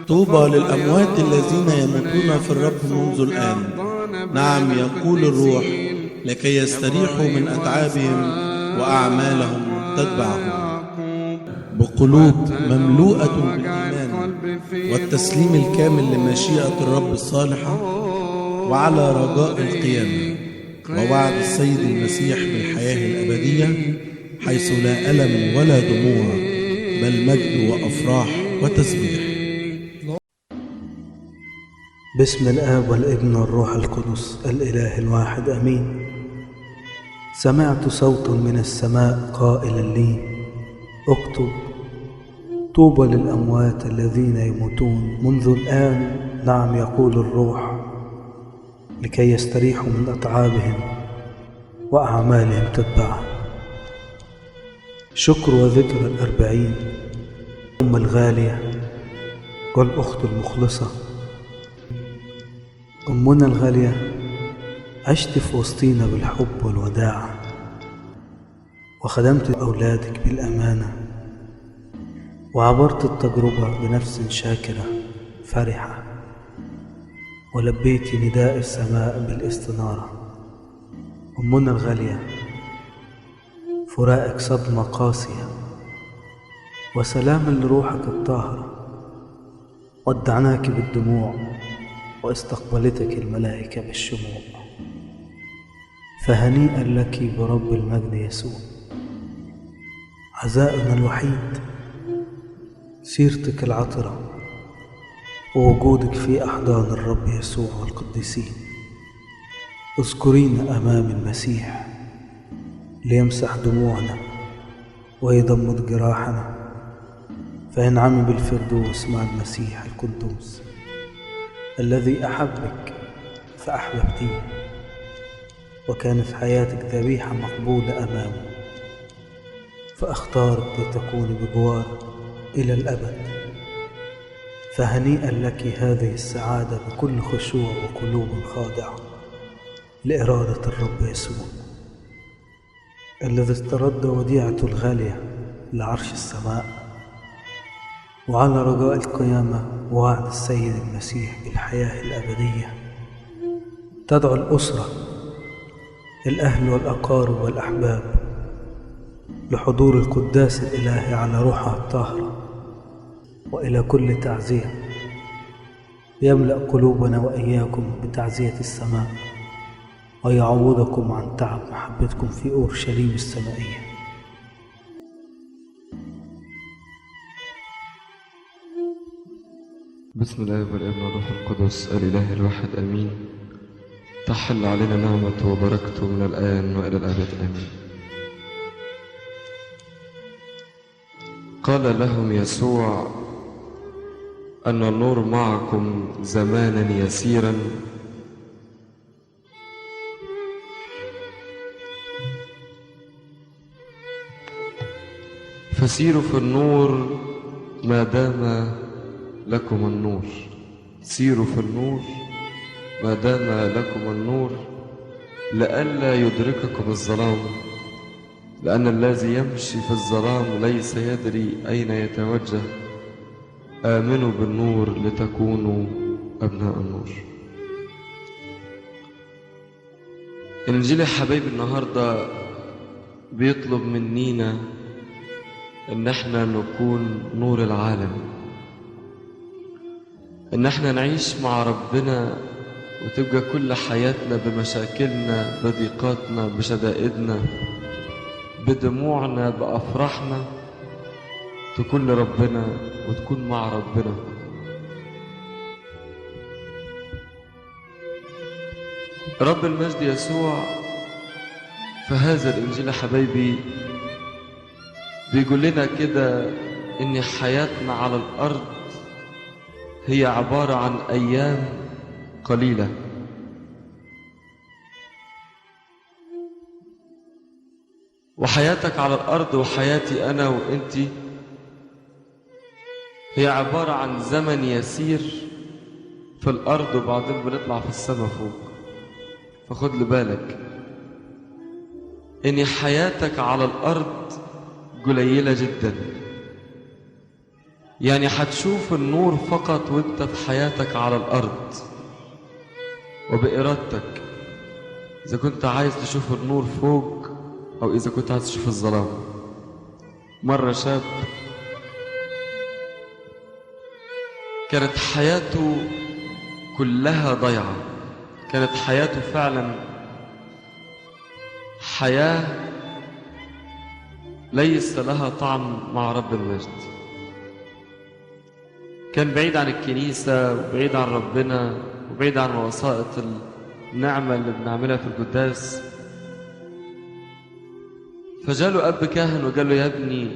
طوبى للأموات الذين يموتون في الرب منذ الآن. نعم يقول الروح، لكي يستريحوا من أتعابهم وأعمالهم تتبعهم، بقلوب مملوءة بالإيمان والتسليم الكامل لمشيئة الرب الصالحة، وعلى رجاء القيامة ووعد السيد المسيح بالحياة الأبدية، حيث لا ألم ولا دموع، بل مجد وأفراح وتسبيح. باسم الآب والابن والروح القدس الإله الواحد آمين. سمعت صوت من السماء قائلا لي: اكتب: طوبى للأموات الذين يموتون منذ الآن، نعم يقول الروح، لكي يستريحوا من أتعابهم وأعمالهم تتبعهم. شكر وذكر 40 أم الغالية والأخت المخلصة. أمنا الغالية، عشت في وسطينا بالحب والوداع، وخدمت أولادك بالأمانة، وعبرت التجربة بنفس شاكرة فرحة، ولبيت نداء السماء بالاستنارة. أمنا الغالية، فراقك صدمة قاسية، وسلام لروحك الطاهرة. ودعناك بالدموع، واستقبلتك الملائكة بالشموع. فهنيئا لك برب المجد يسوع، عزاؤنا الوحيد، سيرتك العطرة، ووجودك في أحضان الرب يسوع والقديسين. اذكرينا أمام المسيح ليمسح دموعنا ويضمد جراحنا، فينعم بالفردوس مع المسيح القدوس الذي أحبك فأحببتيه، وكانت حياتك ذبيحة مقبولة أمامه، فاختارك لتكون بجواره إلى الأبد. فهنيئا لك هذه السعادة بكل خشوع وقلوب خاضعة لإرادة الرب يسوع الذي استرد وديعته الغالية لعرش السماء، وعلى رجاء القيامة ووعد السيد المسيح بالحياة الأبدية. تدعو الأسرة، الأهل والأقارب والأحباب، لحضور القداس الإلهي على روحها الطاهرة، وإلى كل تعزية يملأ قلوبنا وإياكم بتعزية السماء، ويعوضكم عن تعب محبتكم في أورشليم السمائية. بسم الله والابن والروح القدس الإله الواحد آمين. تحل علينا نعمته وبركته من الآن وإلى الأبد آمين. قال لهم يسوع: أن النور معكم زمانا يسيرا، فسيروا في النور ما دام لكم النور. سيروا في النور ما دام لكم النور، لئلا يدرككم الظلام، لأن الذي يمشي في الظلام ليس يدري أين يتوجه. آمنوا بالنور لتكونوا أبناء النور. الإنجيل يا حبايبي النهاردة بيطلب منينا إن احنا نكون نور العالم، إن احنا نعيش مع ربنا، وتبقى كل حياتنا بمشاكلنا، بضيقاتنا، بشدائدنا، بدموعنا، بأفراحنا، تكون لربنا وتكون مع ربنا. رب المجد يسوع في هذا الإنجيل يا حبايبي بيقول لنا كده إن حياتنا على الأرض هي عبارة عن أيام قليلة، وحياتك على الأرض وحياتي أنا وإنتي هي عبارة عن زمن يسير في الأرض، وبعدين بنطلع في السماء فوق. فخد لبالك إن حياتك على الأرض قليلة جدا، يعني هتشوف النور فقط وانت في حياتك على الأرض وبإرادتك، إذا كنت عايز تشوف النور فوق أو إذا كنت عايز تشوف الظلام. مرة شاب كانت حياته كلها ضيعة، كانت حياته فعلا حياة ليس لها طعم مع رب المجد. كان بعيد عن الكنيسة وبعيد عن ربنا وبعيد عن وسائط النعمة اللي بنعملها في القداس. فجاله أب كاهن وقال له: يا ابني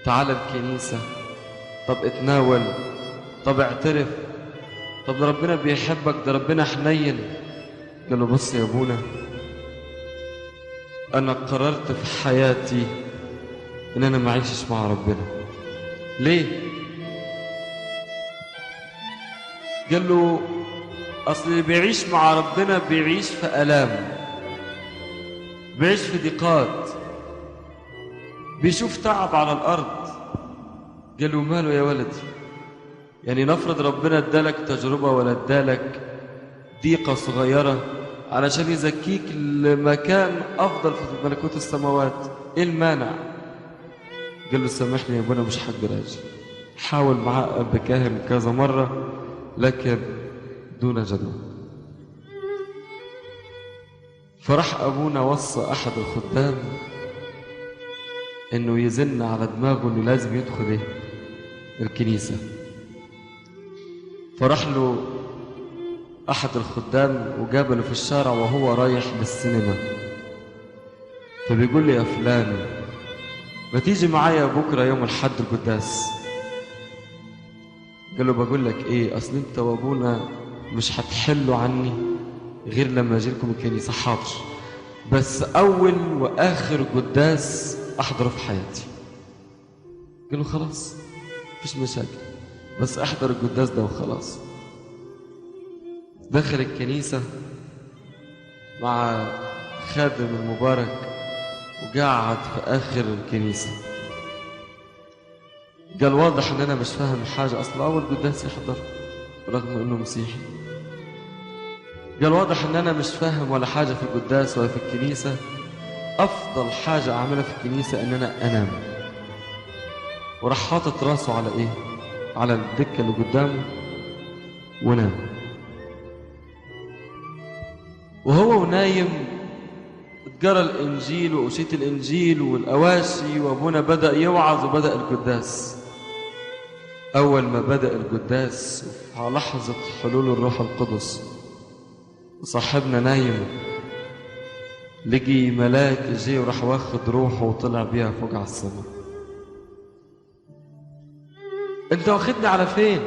تعال الكنيسة، طب اتناول، طب اعترف، طب ده ربنا بيحبك، ده ربنا حنين. قال له: بص يا ابونا، أنا قررت في حياتي إن أنا ما أعيشش مع ربنا. ليه؟ قال له: أصل اللي بيعيش مع ربنا بيعيش في آلام، بيعيش في ضيقات، بيشوف تعب على الأرض. قال له: ماله يا ولدي؟ يعني نفرض ربنا ادالك تجربة ولا ادالك ضيقة صغيرة علشان يزكيك لمكان أفضل في ملكوت السماوات، إيه المانع؟ قال له: سامحني يا ابونا، مش هقدر أجي. حاول معاه أب كاهن كذا مرة لكن دون جدوى. فراح أبونا وصى أحد الخدام إنه يزن على دماغه إنه لازم يدخل الكنيسة. فراح له أحد الخدام وقابله في الشارع وهو رايح للسينما، فبيقول لي: يا فلان، ما تيجي معايا بكرة يوم الحد القداس؟ قال له: بقول لك إيه، أصل أنت وأبونا مش هتحلوا عني غير لما أجي لكم الكنيسة. حاضر، بس أول وآخر قداس أحضره في حياتي. قال له: خلاص مفيش مشاكل، بس أحضر القداس ده وخلاص. دخل الكنيسة مع خادم المبارك وقعد في آخر الكنيسة. قال: واضح إن أنا مش فاهم حاجة، أصلا أول قداس يحضر رغم إنه مسيحي. قال: واضح إن أنا مش فاهم ولا حاجة في القداس ولا في الكنيسة، أفضل حاجة أعملها في الكنيسة إن أنا أنام. وراح حاطط راسه على إيه؟ على الدكة اللي قدامه ونام. وهو نايم اتقرا الإنجيل وأشية الإنجيل والأواشي، وأبونا بدأ يوعظ وبدأ القداس. أول ما بدأ القداس على لحظة حلول الروح القدس وصاحبنا نايم، لقي ملاك جه وراح واخد روحه وطلع بيها فوق على السماء. انت واخدني على فين؟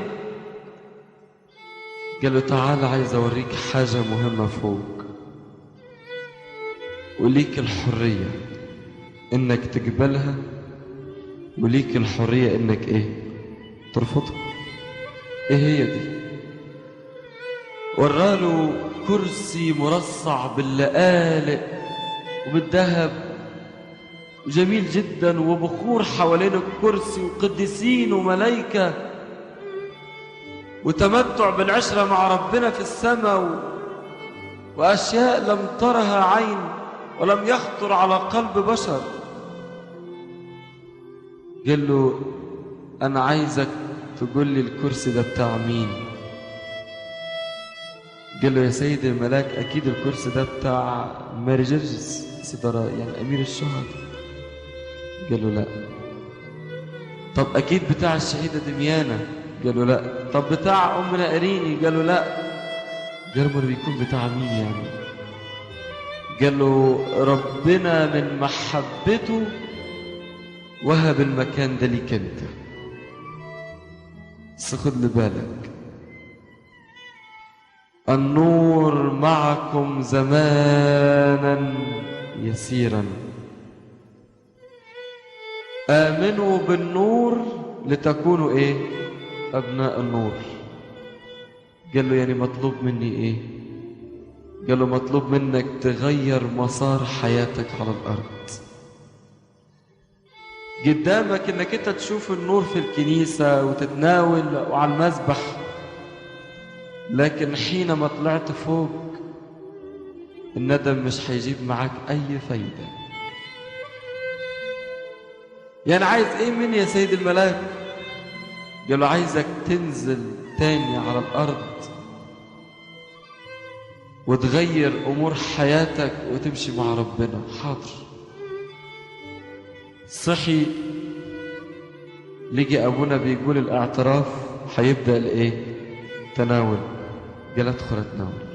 قال له: تعال عايز اوريك حاجة مهمة فوق، وليك الحرية انك تقبلها وليك الحرية انك ايه؟ ترفضها. ايه هي دي؟ وراله كرسي مرصع باللآلئ وبالذهب جميل جدا، وبخور حوالين الكرسي وقديسين وملائكة، وتمتع بالعشرة مع ربنا في السماء، وأشياء لم ترها عين ولم يخطر على قلب بشر. قال له: أنا عايزك تقول لي الكرسي ده بتاع مين؟ قال له: يا سيد الملاك، أكيد الكرسي ده بتاع ماري جرجس سيدراء، يعني أمير الشهداء. قال له: لا. طب أكيد بتاع الشهيدة دميانة. قال له: لا. طب بتاع أمنا إريني. قال له: لا. قال له: بيكون بتاع مين يعني؟ قال له: ربنا من محبته وهب المكان ده ليك انت، بس خد لي بالك، النور معكم زمانا يسيرا، آمنوا بالنور لتكونوا ايه؟ أبناء النور. قال له: يعني مطلوب مني ايه؟ قال له: مطلوب منك تغير مسار حياتك على الأرض. قدامك انك انت تشوف النور في الكنيسة وتتناول وعلى المذبح، لكن حينما طلعت فوق الندم مش هيجيب معاك اي فايدة. يعني عايز ايه مني يا سيد الملاك؟ قال له عايزك تنزل تاني على الارض وتغير امور حياتك وتمشي مع ربنا. حاضر. صحي لقي ابونا بيقول الاعتراف هيبدا الايه؟ تناول. قال ادخل اتناول.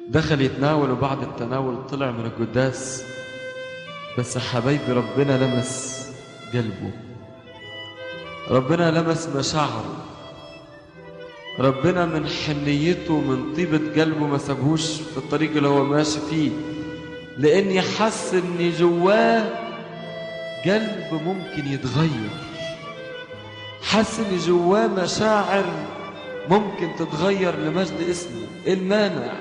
دخل يتناول، وبعد التناول طلع من القداس، بس حبايبي ربنا لمس قلبه، ربنا لمس مشاعره، ربنا من حنيته من طيبة قلبه ما سابهوش في الطريق اللي هو ماشي فيه، لأني حس إن جواه قلب ممكن يتغير، حس إن جواه مشاعر ممكن تتغير لمجد اسمه. إيه المانع؟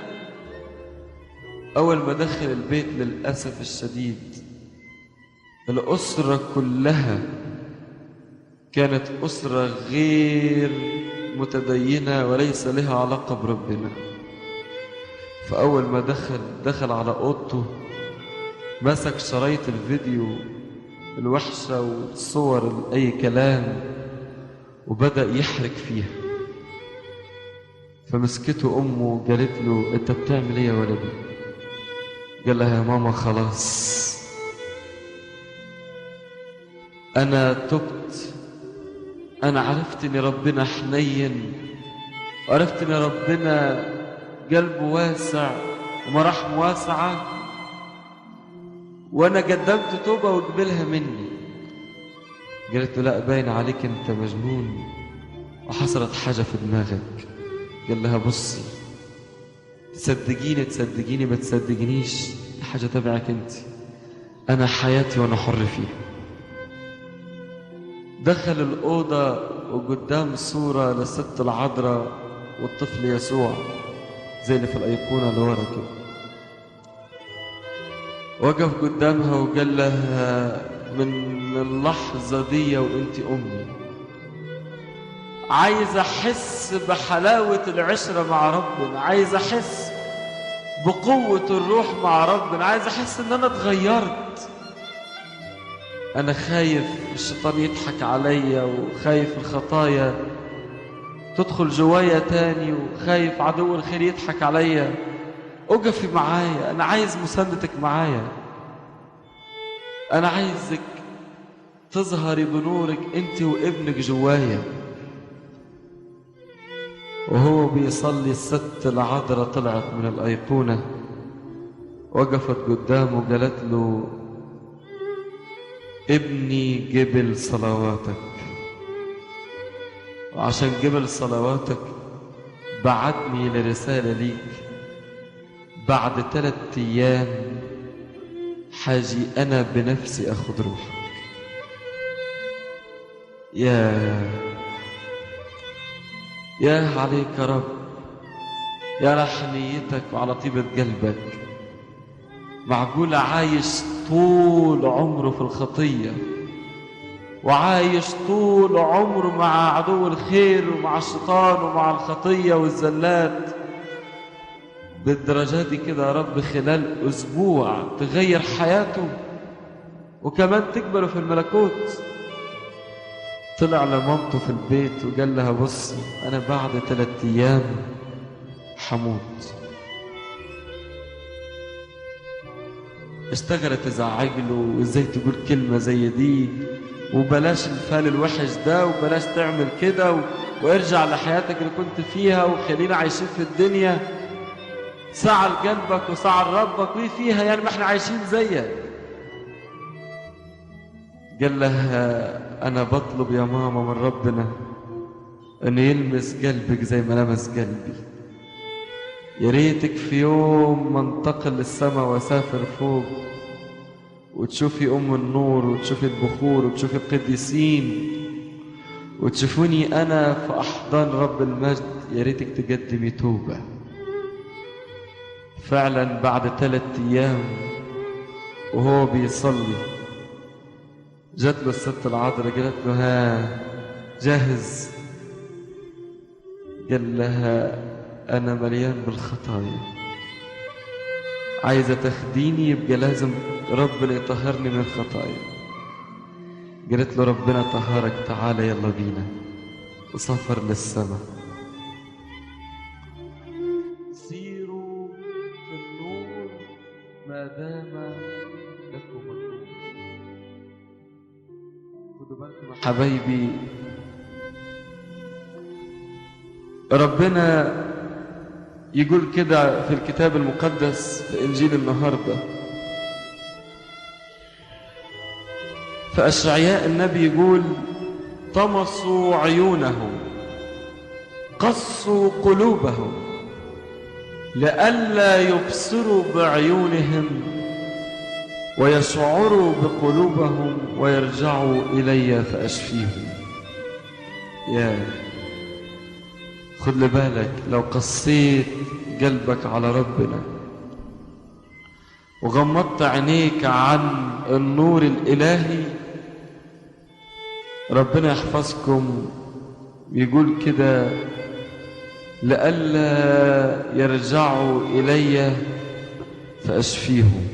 أول ما دخل البيت للأسف الشديد الأسرة كلها كانت أسرة غير متدينة وليس لها علاقة بربنا. فأول ما دخل على أوضته، مسك شرايط الفيديو الوحشة والصور أي كلام وبدأ يحرك فيها. فمسكته أمه وقالت له أنت بتعمل إيه يا ولدي؟ قال لها يا ماما خلاص أنا تبت، أنا عرفت إن ربنا حنين، وعرفت إن ربنا قلبه واسع ومراحمه واسعة، وأنا قدمت توبة وقبلها مني. قالت له لا، باين عليك أنت مجنون وحصلت حاجة في دماغك. قال لها بصي، تصدقيني ما تصدقينيش، حاجة تبعك أنت، أنا حياتي وأنا حر فيها. دخل الأوضة وقدام صورة للست العذراء والطفل يسوع زي اللي في الأيقونة اللي ورا كده. وقف قدامها وقال لها من اللحظة دي وانت أمي عايز أحس بحلاوة العشرة مع ربنا، عايز أحس بقوة الروح مع ربنا، عايز أحس إن أنا اتغيرت. أنا خايف الشيطان يضحك عليا، وخايف الخطايا تدخل جوايا تاني، وخايف عدو الخير يضحك عليا. اقفي معايا، أنا عايز مساندتك معايا، أنا عايزك تظهري بنورك أنت وابنك جوايا. وهو بيصلي الست العذراء طلعت من الأيقونة، وقفت قدامه وقالت له ابني قبل صلواتك، وعشان قبل صلواتك بعتني لرسالة ليك، بعد 3 أيام حاجي أنا بنفسي أخذ روحك. يا عليك يا رب، يا رحميتك وعلى طيبة قلبك. معقول عايش طول عمره في الخطية، وعايش طول عمره مع عدو الخير ومع الشيطان ومع الخطية والزلات بالدرجة دي كده يا رب؟ خلال أسبوع تغير حياته وكمان تقبله في الملكوت. طلع لمامته في البيت وقال لها بصي، أنا بعد 3 أيام حموت. اشتغلت تزعج له، وازاي تقول كلمة زي دي، وبلاش الفال الوحش ده، وبلاش تعمل كده، وارجع لحياتك اللي كنت فيها، وخلينا عايشين في الدنيا ساعة لقلبك وساعة لربك، ويه فيها يعني ما احنا عايشين زيك. قال لها أنا بطلب يا ماما من ربنا أن يلمس قلبك زي ما لمس قلبي. يا ريتك في يوم ما انتقل للسماء وسافر فوق وتشوفي أم النور، وتشوفي البخور، وتشوفي القديسين، وتشوفوني أنا في أحضان رب المجد. يا ريتك تقدمي توبة. فعلا بعد 3 أيام وهو بيصلي جات له الست العذراء قالت له ها جاهز؟ قال لها أنا مليان بالخطايا، عايزة تاخديني يبقى لازم ربنا يطهرني من الخطايا. قالت له ربنا طهرك، تعالى يلا بينا، وسافر للسماء. سيروا في النور ما دام لكم النور. خدوا بالكم حبايبي، ربنا يقول كده في الكتاب المقدس في إنجيل النهارده، فأشعياء النبي يقول طمسوا عيونهم قصوا قلوبهم لئلا يبصروا بعيونهم ويشعروا بقلوبهم ويرجعوا إلي فأشفيهم. يا خد بالك، لو قصيت قلبك على ربنا وغمضت عينيك عن النور الإلهي، ربنا يحفظكم. يقول كده لئلا يرجعوا إلي فأشفيهم.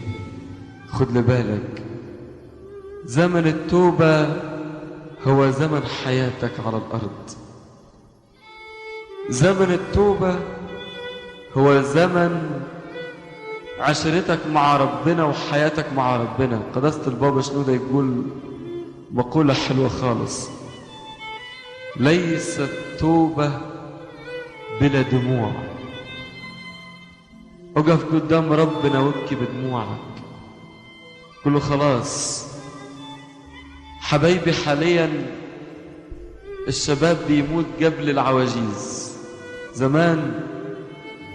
خد بالك، زمن التوبة هو زمن حياتك على الأرض. زمن التوبة هو زمن عشرتك مع ربنا وحياتك مع ربنا. قداسة البابا شنودة يقول مقولة حلوة خالص: ليست توبة بلا دموع. اقف قدام ربنا وابكي بدموعك. قل له خلاص حبايبي، حاليا الشباب بيموت قبل العواجيز. زمان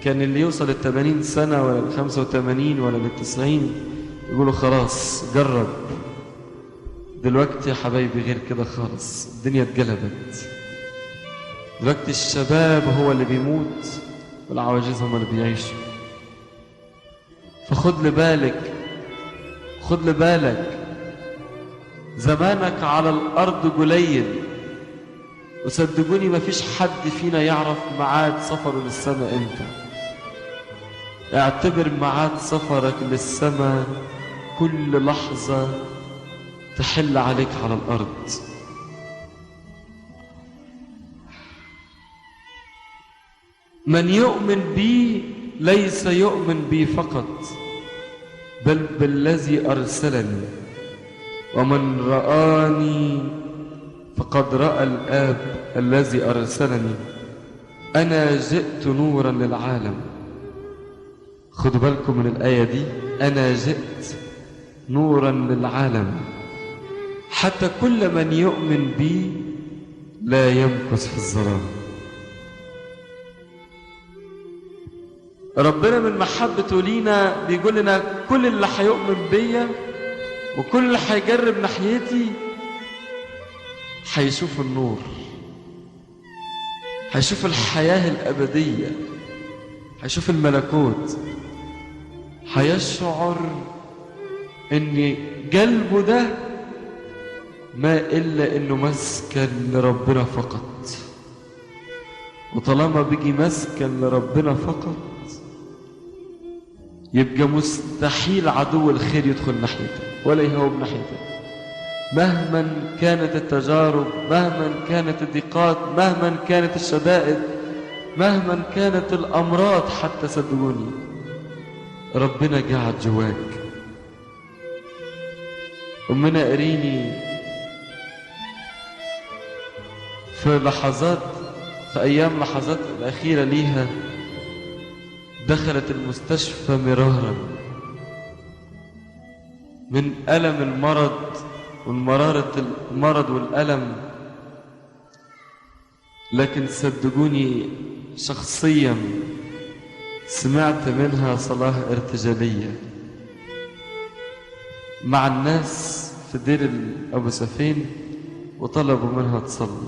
كان اللي يوصل 80 سنة ولا 85 ولا 90 يقولوا خلاص جرب. دلوقتي يا حبايبي غير كده خالص، الدنيا اتقلبت. دلوقتي الشباب هو اللي بيموت والعواجيز هم اللي بيعيشوا. فخد بالك، خد بالك، زمانك على الأرض قليل، وصدقوني ما فيش حد فينا يعرف ميعاد سفره للسماء امتى. اعتبر ميعاد سفرك للسماء كل لحظة تحل عليك على الأرض. من يؤمن بي ليس يؤمن بي فقط، بل بالذي أرسلني، ومن رآني فقد رأى الآب الذي أرسلني. أنا جئت نورا للعالم. خدوا بالكم من الآية دي، أنا جئت نورا للعالم حتى كل من يؤمن بي لا يمكث في الظلام. ربنا من محبته لينا بيقول لنا كل اللي هيؤمن بيا وكل اللي هيجرب ناحيتي هيشوف النور، هيشوف الحياة الأبدية، هيشوف الملكوت، هيشعر ان قلبه ده ما إلا إنه مسكن لربنا فقط. وطالما بيجي مسكن لربنا فقط يبقى مستحيل عدو الخير يدخل ناحيته ولا يهوب ناحيته. مهما كانت التجارب، مهما كانت الضيقات، مهما كانت الشدائد، مهما كانت الأمراض، حتى صدقوني ربنا قاعد جواك. أمنا قريني في لحظات، في أيام لحظات الأخيرة ليها دخلت المستشفى مرارا من ألم المرض والمرارة المرض والألم. لكن صدقوني شخصيا سمعت منها صلاة ارتجالية مع الناس في دير أبو سفين، وطلبوا منها تصلي.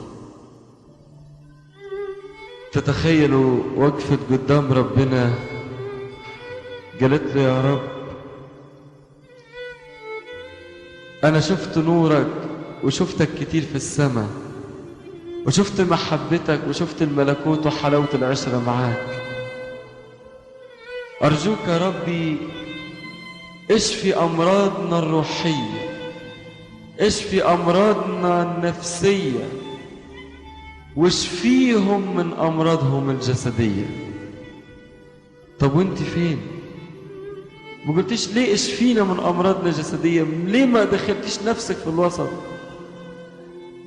تتخيلوا وقفت قدام ربنا قالت له يا رب أنا شفت نورك وشفتك كتير في السماء، وشفت محبتك وشفت الملكوت وحلاوة العشرة معاك. أرجوك يا ربي اشفي أمراضنا الروحية، اشفي أمراضنا النفسية، واشفيهم من أمراضهم الجسدية. طب وانت فين؟ ما قلتيش ليه اشفينا من أمراضنا الجسدية؟ ليه ما دخلتيش نفسك في الوسط؟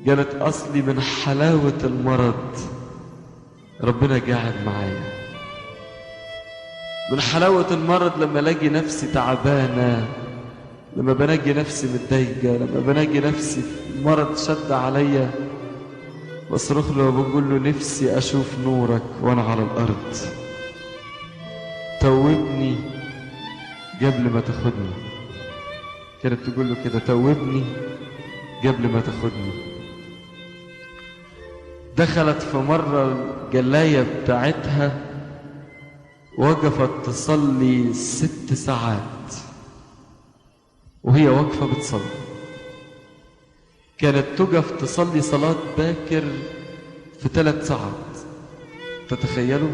قالت أصلي من حلاوة المرض ربنا قاعد معايا. من حلاوة المرض لما الاقي نفسي تعبانة، لما بلاقي نفسي متضايقة، لما بلاقي نفسي في مرض شد عليا، بصرخ له وبقول له نفسي أشوف نورك وأنا على الأرض. توبني قبل ما تاخدني. كانت تقول له كده، توبني قبل ما تاخدني. دخلت في مرة الجلاية بتاعتها، وقفت تصلي 6 ساعات وهي واقفة بتصلي. كانت تقف تصلي صلاة باكر في 3 ساعات. تتخيلوا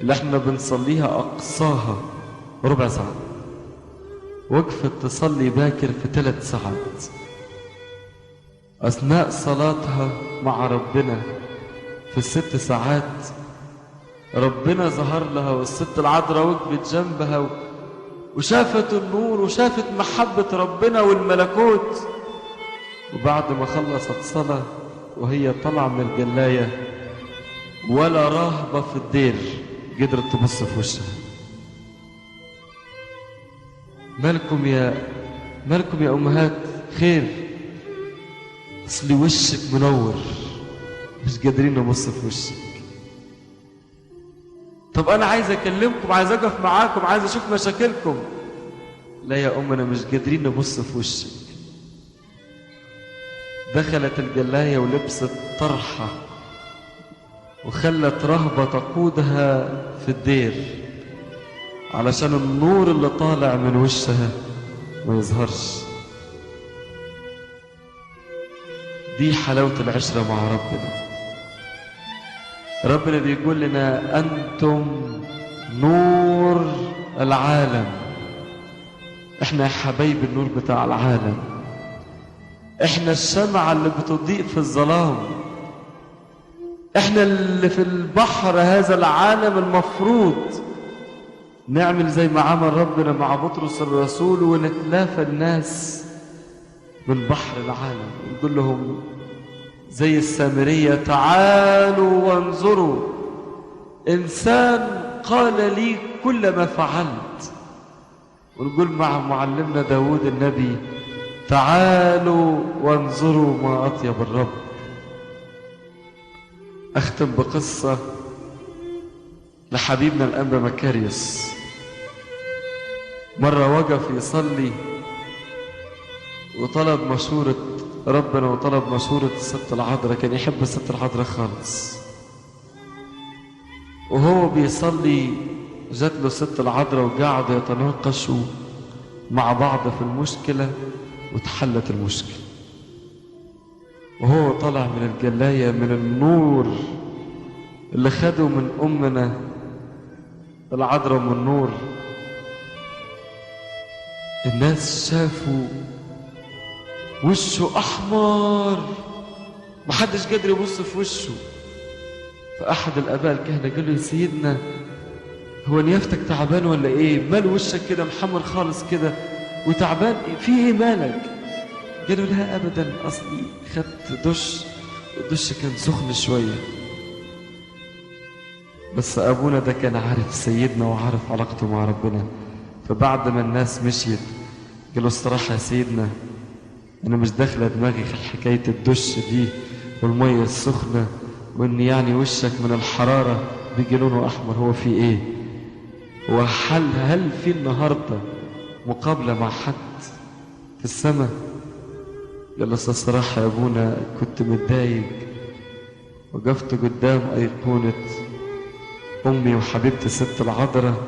اللي احنا بنصليها أقصاها ربع ساعة، وقفت تصلي باكر في 3 ساعات. أثناء صلاتها مع ربنا في ال6 ساعات ربنا ظهر لها، والست العذراء وقفت جنبها وشافت النور وشافت محبة ربنا والملكوت. وبعد ما خلصت صلاة وهي طالعة من الجلاية، ولا راهبة في الدير قدرت تبص في وشها. مالكم يا أمهات خير؟ اصلي وشك منور، مش قادرين نبص في وشك. طب أنا عايز أكلمكم، عايز أقف معاكم، عايز أشوف مشاكلكم. لا يا أمنا مش قادرين نبص في وشك. دخلت الجلاية ولبست طرحة وخلت رهبة تقودها في الدير علشان النور اللي طالع من وشها ما يظهرش. دي حلاوة العشرة مع ربنا. ربنا بيقول لنا أنتم نور العالم. احنا يا حبايب النور بتاع العالم، احنا الشمعة اللي بتضيء في الظلام، احنا اللي في البحر هذا العالم. المفروض نعمل زي ما عمل ربنا مع بطرس الرسول ونتلافى الناس من بحر العالم، ونقول لهم زي السامرية تعالوا وانظروا إنسان قال لي كل ما فعلت. ونقول مع معلمنا داود النبي تعالوا وانظروا ما أطيب الرب. أختم بقصة لحبيبنا الأنبا مكاريوس. مرة وقف يصلي وطلب مشورة ربنا وطلب مشورة الست العذراء. كان يحب الست العذراء خالص. وهو بيصلي جات له الست العذراء وقعدوا يتناقشوا مع بعض في المشكلة، وتحلت المشكلة. وهو طلع من الجلاية من النور اللي خده من أمنا العذراء من النور، الناس شافوا وشه أحمر، محدش قادر يبص في وشه. فأحد الآباء الكهنة قال له يا سيدنا هو نيافتك تعبان ولا إيه؟ مال وشك كده محمر خالص كده وتعبان، في إيه مالك؟ قالوا لا أبدا، أصلي خدت دش والدش كان سخن شوية. بس أبونا ده كان عارف سيدنا وعارف علاقته مع ربنا. فبعد ما الناس مشيت قال له الصراحة يا سيدنا أنا مش داخلة دماغي حكاية الدش دي والمية السخنة، وإن يعني وشك من الحرارة بيجي لونه أحمر. هو في إيه؟ هل في النهاردة مقابلة مع حد في السماء؟ قال له الصراحة يا أبونا كنت متضايق، وقفت قدام أيقونة أمي وحبيبتي الست العذراء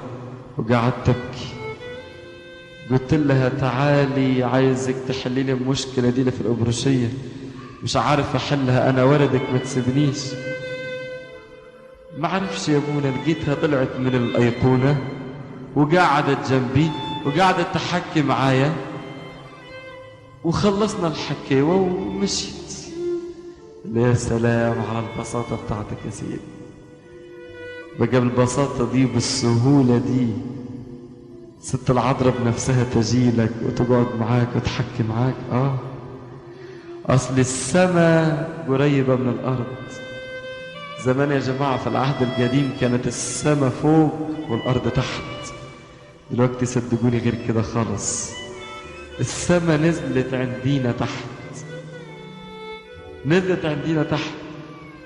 وقعدت أبكي. قلت لها تعالي عايزك تحلي لي المشكلة دي اللي في الأبرشية، مش عارف أحلها، أنا ولدك ما تسيبنيش. ما عرفش يا ابونا، لقيتها طلعت من الأيقونة وقعدت جنبي وقعدت تحكي معايا، وخلصنا الحكاوة ومشيت. يا سلام على البساطة بتاعتك يا سيدي. بقى بالبساطة دي بالسهولة دي ست العذراء بنفسها تجيلك وتقعد معاك وتحكي معاك. أصل السماء قريبة من الأرض. زمان يا جماعة في العهد القديم كانت السماء فوق والأرض تحت. دلوقتي صدقوني غير كده خالص. السماء نزلت عندينا تحت، نزلت عندينا تحت.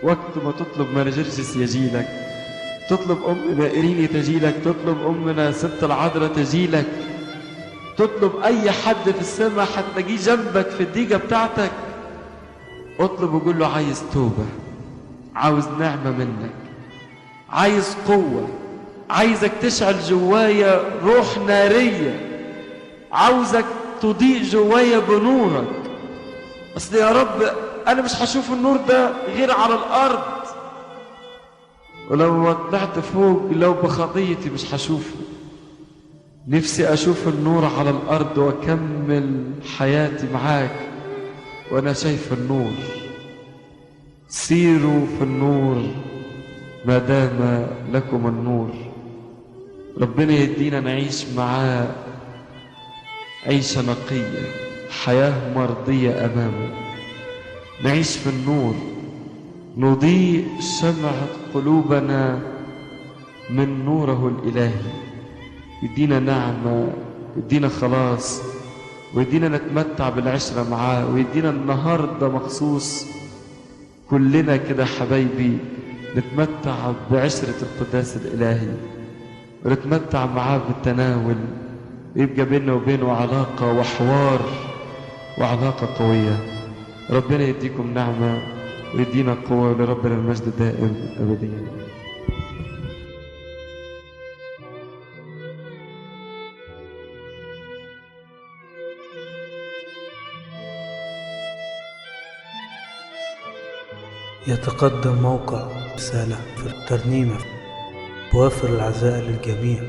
وقت ما تطلب ماري جرجس يجيلك، تطلب أمنا إيريني تجيلك، تطلب أمنا ست العذراء تجيلك، تطلب أي حد في السماء هتلاقيه جنبك في الديجة بتاعتك. اطلب وقول له عايز توبة، عاوز نعمة منك، عايز قوة، عايزك تشعل جوايا روح نارية، عاوزك تضيء جوايا بنورك. أصل يا رب أنا مش هشوف النور ده غير على الأرض، ولو طلعت فوق لو بخطيتي مش هشوفه. نفسي أشوف النور على الأرض وأكمل حياتي معاك وأنا شايف النور. سيروا في النور ما دام لكم النور. ربنا يدينا نعيش معاه عيشة نقية، حياة مرضية أمامه، نعيش في النور، نضيء شمعة قلوبنا من نوره الإلهي. يدينا نعمة، يدينا خلاص، ويدينا نتمتع بالعشرة معاه، ويدينا النهاردة مخصوص كلنا كده حبايبي نتمتع بعشرة القداس الإلهي، ونتمتع معاه بالتناول، ويبقى بيننا وبينه علاقة وحوار وعلاقة قوية. ربنا يديكم نعمة ويدينا قوة، ولربنا المجد دائم أبديا. يتقدم موقع رسالة في الترنيمة بوافر العزاء للجميع،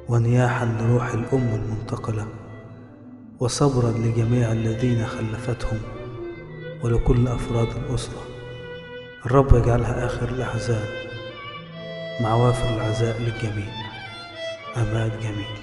ونياحا لروح الأم المنتقلة، وصبرا لجميع الذين خلفتهم، ولكل أفراد الأسرة. الرب يجعلها آخر الأحزان، مع وافر العزاء للجميع. عماد جميل.